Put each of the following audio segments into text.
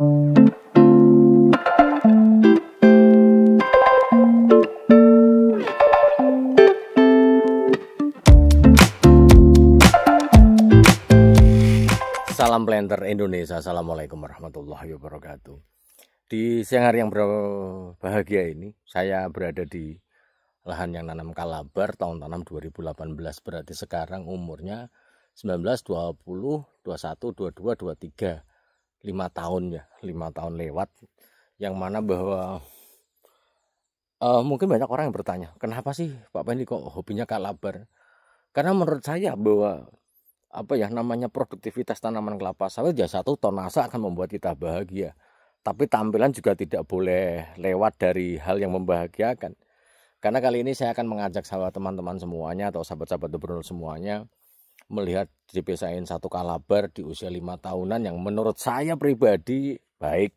Salam planter Indonesia. Assalamualaikum warahmatullahi wabarakatuh. Di siang hari yang berbahagia ini, saya berada di lahan yang nanam kalabar tahun tanam 2018. Berarti sekarang umurnya 19, 20, 21, 22, 23. 5 tahun ya, 5 tahun lewat. Yang mana bahwa mungkin banyak orang yang bertanya, kenapa sih Pak Pendi kok hobinya kalabar? Karena menurut saya bahwa namanya produktivitas tanaman kelapa sawit ya, satu, tonase akan membuat kita bahagia, tapi tampilan juga tidak boleh lewat dari hal yang membahagiakan. Karena kali ini saya akan mengajak sahabat teman-teman semuanya atau sahabat-sahabat Brunel semuanya melihat DP-Science 1 kalabar di usia 5 tahunan yang menurut saya pribadi baik.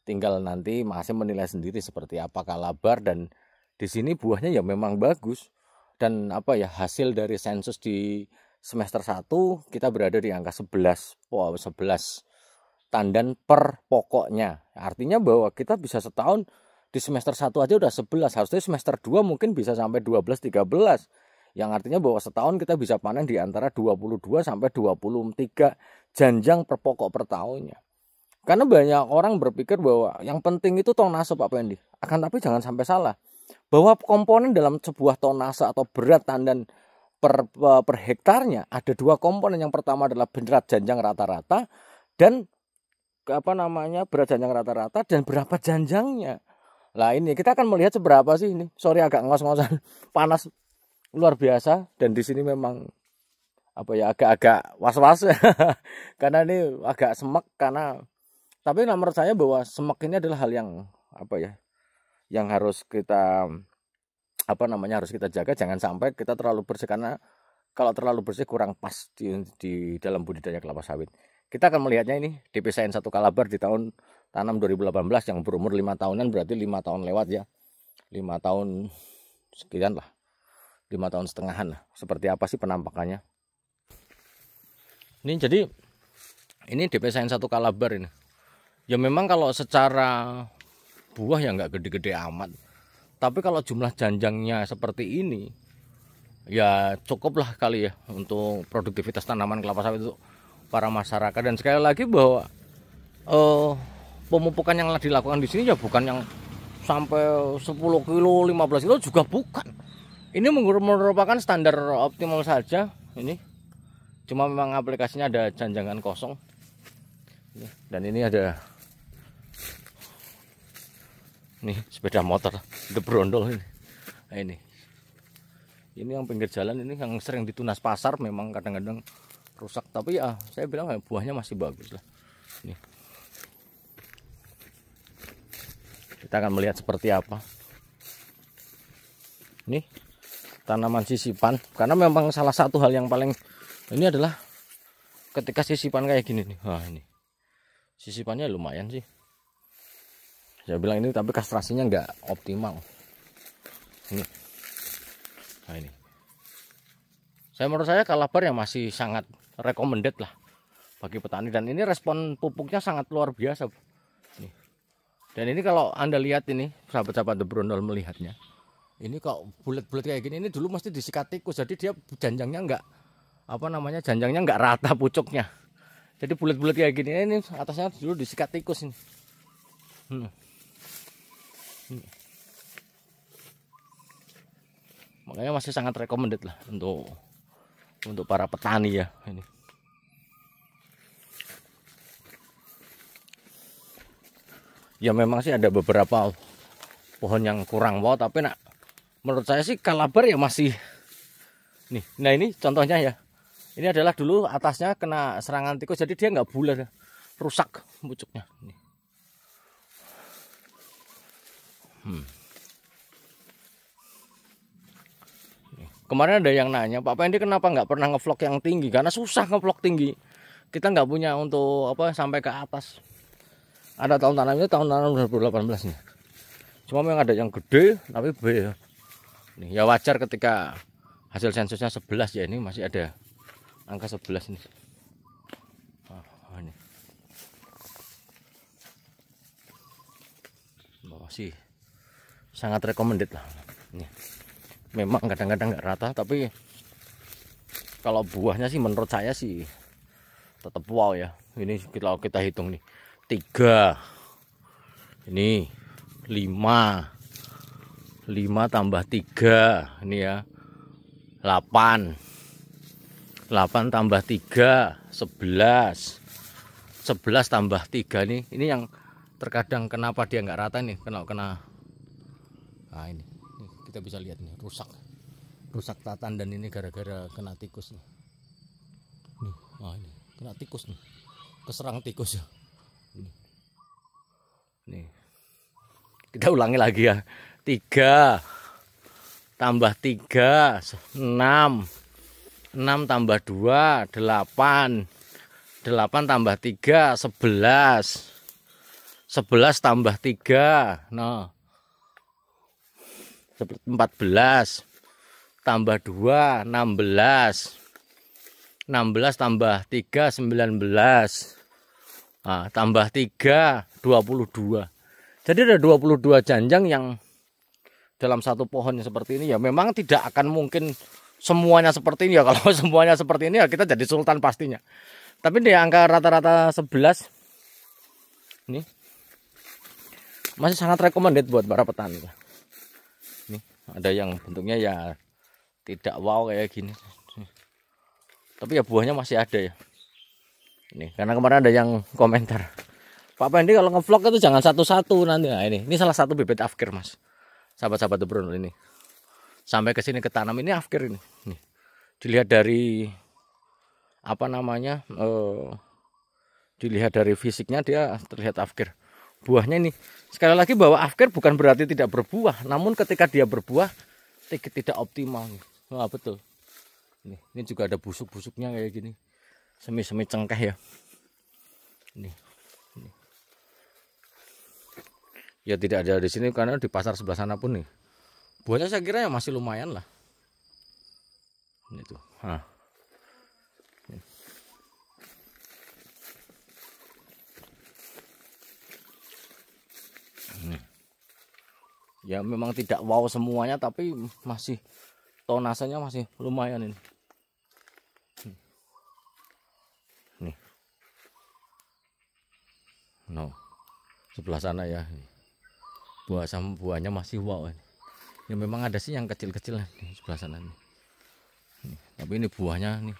Tinggal nanti masih menilai sendiri seperti apa kalabar, dan di sini buahnya ya memang bagus. Dan hasil dari sensus di semester 1 kita berada di angka 11 tandan per pokoknya. Artinya bahwa kita bisa setahun di semester 1 aja udah 11. Harusnya semester 2 mungkin bisa sampai 12-13. Yang artinya bahwa setahun kita bisa panen di antara 22 sampai 23 janjang per pokok per tahunnya. Karena banyak orang berpikir bahwa yang penting itu tonase Pak Pendi. Akan tapi jangan sampai salah. Bahwa komponen dalam sebuah tonase atau berat tandan per hektarnya ada dua komponen. Yang pertama adalah berat janjang rata-rata dan berat janjang rata-rata dan berapa janjangnya. Lah ini kita akan melihat seberapa sih ini. Sorry agak ngos-ngosan, panas luar biasa, dan di sini memang agak-agak was-was karena ini agak semek. Tapi menurut saya bahwa semek ini adalah hal yang yang harus kita harus kita jaga. Jangan sampai kita terlalu bersih, karena kalau terlalu bersih kurang pas di dalam budidaya kelapa sawit. Kita akan melihatnya ini DP-Science 1 kalabar di tahun tanam 2018 yang berumur 5 tahunan, berarti 5 tahun lewat ya. 5 tahun sekian lah. 5 tahun setengahan lah. Seperti apa sih penampakannya? Ini jadi ini DP-Science 1 kalabar ini. Ya memang kalau secara buah ya nggak gede-gede amat. Tapi kalau jumlah janjangnya seperti ini, ya cukuplah kali ya untuk produktivitas tanaman kelapa sawit untuk para masyarakat. Dan sekali lagi bahwa pemupukan yang dilakukan di sini ya bukan yang sampai 10 kilo, 15 kilo juga bukan. Ini merupakan standar optimal saja. Ini cuma memang aplikasinya ada janjangan kosong. Dan ini ada nih sepeda motor gebrondol ini. Nah, ini yang pinggir jalan ini yang sering ditunas pasar, memang kadang-kadang rusak, tapi ya saya bilang ya, buahnya masih bagus lah. Nih. Kita akan melihat seperti apa. Ini tanaman sisipan, karena memang salah satu hal yang paling ini adalah ketika sisipan kayak gini nih. Wah, ini sisipannya lumayan sih. Saya bilang ini, tapi kastrasinya nggak optimal. Ini. Nah ini. Menurut saya kalabar yang masih sangat recommended lah bagi petani, dan ini respon pupuknya sangat luar biasa. Nih. Dan ini kalau Anda lihat ini, sahabat-sahabat The Brunel melihatnya. Ini kok bulat-bulat kayak gini, ini dulu mesti disikat tikus. Jadi dia janjangnya nggak janjangnya nggak rata pucuknya. Jadi bulat-bulat kayak gini, ini atasnya dulu disikat tikus ini. Makanya masih sangat recommended lah untuk para petani ya ini. Ya memang sih ada beberapa pohon yang kurang wow, tapi menurut saya sih kalabar ya masih nih. Nah ini contohnya ya. Ini adalah dulu atasnya kena serangan tikus, jadi dia nggak bulat, rusak pucuknya. Nih. Kemarin ada yang nanya, Pak Pendi kenapa nggak pernah ngevlog yang tinggi? Karena susah ngevlog tinggi. Kita nggak punya untuk sampai ke atas. Ada tahun tanamnya tahun tanam 2018 nih. Cuma memang ada yang gede tapi B ya. Nih, ya wajar ketika hasil sensusnya 11 ya, ini masih ada angka 11 nih. Ini. masih sangat recommended lah. Ini memang kadang-kadang nggak rata, tapi kalau buahnya sih menurut saya sih tetap wow ya. Ini kalau kita hitung nih 3, ini 5 tambah 3 ini ya 8 tambah 3 11 tambah 3 ini yang terkadang kenapa dia nggak rata nih, kena nah ini kita bisa lihat nih rusak tatan, dan ini gara-gara kena tikus nih. Nah ini kena tikus nih, keserang tikus ya. Nih kita ulangi lagi ya, 3 tambah 3 6 tambah 2 8 tambah 3 11 tambah 3 nah 14 tambah 2 16 tambah 3 19 tambah 3 22. Jadi ada 22 janjang yang dalam satu pohon seperti ini ya. Memang tidak akan mungkin semuanya seperti ini ya. Kalau semuanya seperti ini ya kita jadi sultan pastinya. Tapi di angka rata-rata 11 ini masih sangat recommended buat para petani. Ini ada yang bentuknya ya tidak wow kayak gini. Tapi ya buahnya masih ada ya. Ini karena kemarin ada yang komentar, Pak Pendi kalau ngevlog itu jangan satu-satu nanti. Nah, ini salah satu bibit afkir Mas. Sahabat-sahabat The Brondol ini. Sampai ke sini ketanam ini afkir ini. Nih. Dilihat dari apa namanya? Dilihat dari fisiknya dia terlihat afkir. Buahnya ini sekali lagi bahwa afkir bukan berarti tidak berbuah, namun ketika dia berbuah tidak optimal. Wah, betul. Ini juga ada busuk-busuknya kayak gini. Semi-semi cengkeh ya. Ini. Ya tidak ada di sini karena di pasar sebelah sana pun nih. Buahnya saya kira ya masih lumayan lah. Ini tuh. Ini. Ya memang tidak wow semuanya, tapi masih tonasenya masih lumayan ini. Nih. No. Sebelah sana ya. Buah sama buahnya masih wow ini. Ya memang ada sih yang kecil-kecil di sebelah sana nih. Tapi ini buahnya nih.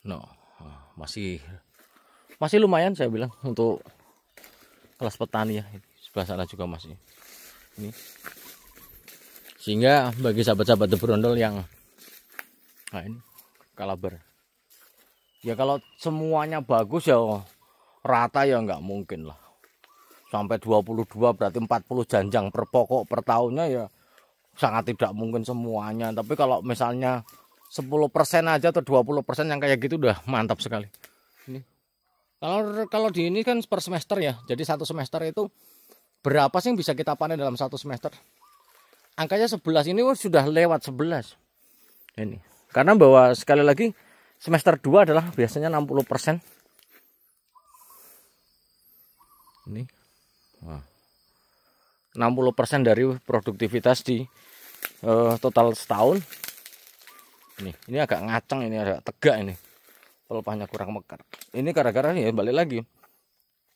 No. Masih lumayan saya bilang untuk kelas petani ya. Sebelah sana juga masih. Ini. Sehingga bagi sahabat-sahabat The Brondol yang ini kalabar. Ya kalau semuanya bagus ya rata ya nggak mungkin lah. Sampai 22 berarti 40 janjang per pokok per tahunnya ya sangat tidak mungkin semuanya. Tapi kalau misalnya 10% aja atau 20% yang kayak gitu udah mantap sekali. Ini. Kalau di ini kan per semester ya. Jadi satu semester itu berapa sih yang bisa kita panen dalam satu semester? Angkanya 11 ini sudah lewat 11. Ini. Karena bahwa sekali lagi semester 2 adalah biasanya 60%. Ini. 60% dari produktivitas di total setahun. Ini agak ngaceng, ini agak tegak ini. Pelepahnya kurang mekar. Ini gara-gara ya balik lagi.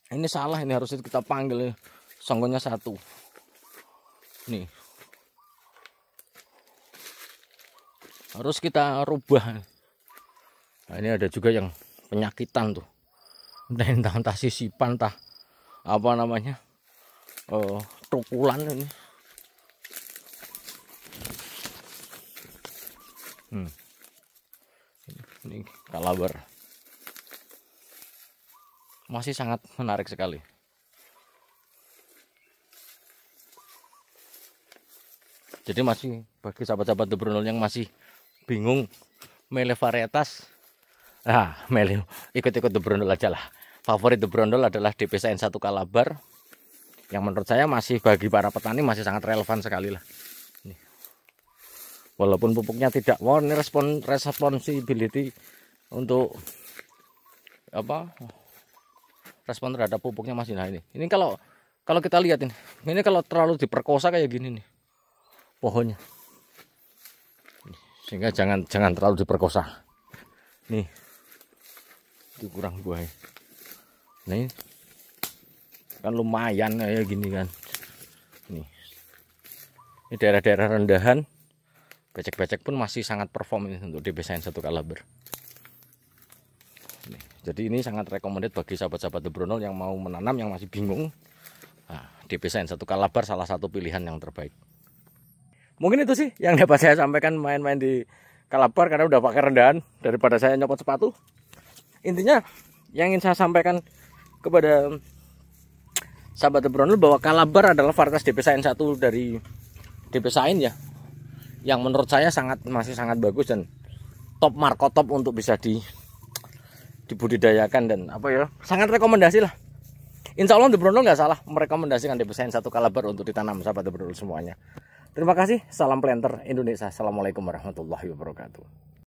Ini salah, ini harusnya kita panggil songgonya 1. Nih. Harus kita rubah. Nah, ini ada juga yang penyakitan tuh. Entah sisipan, entah apa namanya. Tukulan ini. Ini kalabar. Masih sangat menarik sekali. Jadi masih bagi sahabat-sahabat The Brondol yang masih bingung milih varietas, milih ikut-ikut The Brondol aja lah. Favorit The Brondol adalah DPSN 1 Kalabar, yang menurut saya masih bagi para petani masih sangat relevan sekali lah. Walaupun pupuknya tidak wow, ini responsibility untuk apa? Respon terhadap pupuknya masih. Nah ini kalau Kalau kita lihat ini kalau terlalu diperkosa kayak gini nih pohonnya, sehingga jangan terlalu diperkosa. Nih, itu kurang buah. Nah ini kan lumayan kayak gini kan. Nih, ini daerah-daerah rendahan, becek-becek pun masih sangat perform ini untuk DB-Science 1 Kalabar. Jadi ini sangat recommended bagi sahabat-sahabat The Bronol yang mau menanam, yang masih bingung. Nah, DB-Science 1 Kalabar salah satu pilihan yang terbaik. Mungkin itu sih yang dapat saya sampaikan main-main di Kalabar, karena udah pakai rendahan daripada saya nyopot sepatu. Intinya yang ingin saya sampaikan kepada sahabat The Bronol bahwa Kalabar adalah varietas DB-Science 1 dari DB-Science ya, yang menurut saya masih sangat bagus dan top markotop untuk bisa dibudidayakan, dan sangat rekomendasi lah. Insya Allah The Bronol nggak salah merekomendasikan DB-Science 1 Kalabar untuk ditanam sahabat The Bronol semuanya. Terima kasih, salam planter Indonesia. Assalamualaikum warahmatullahi wabarakatuh.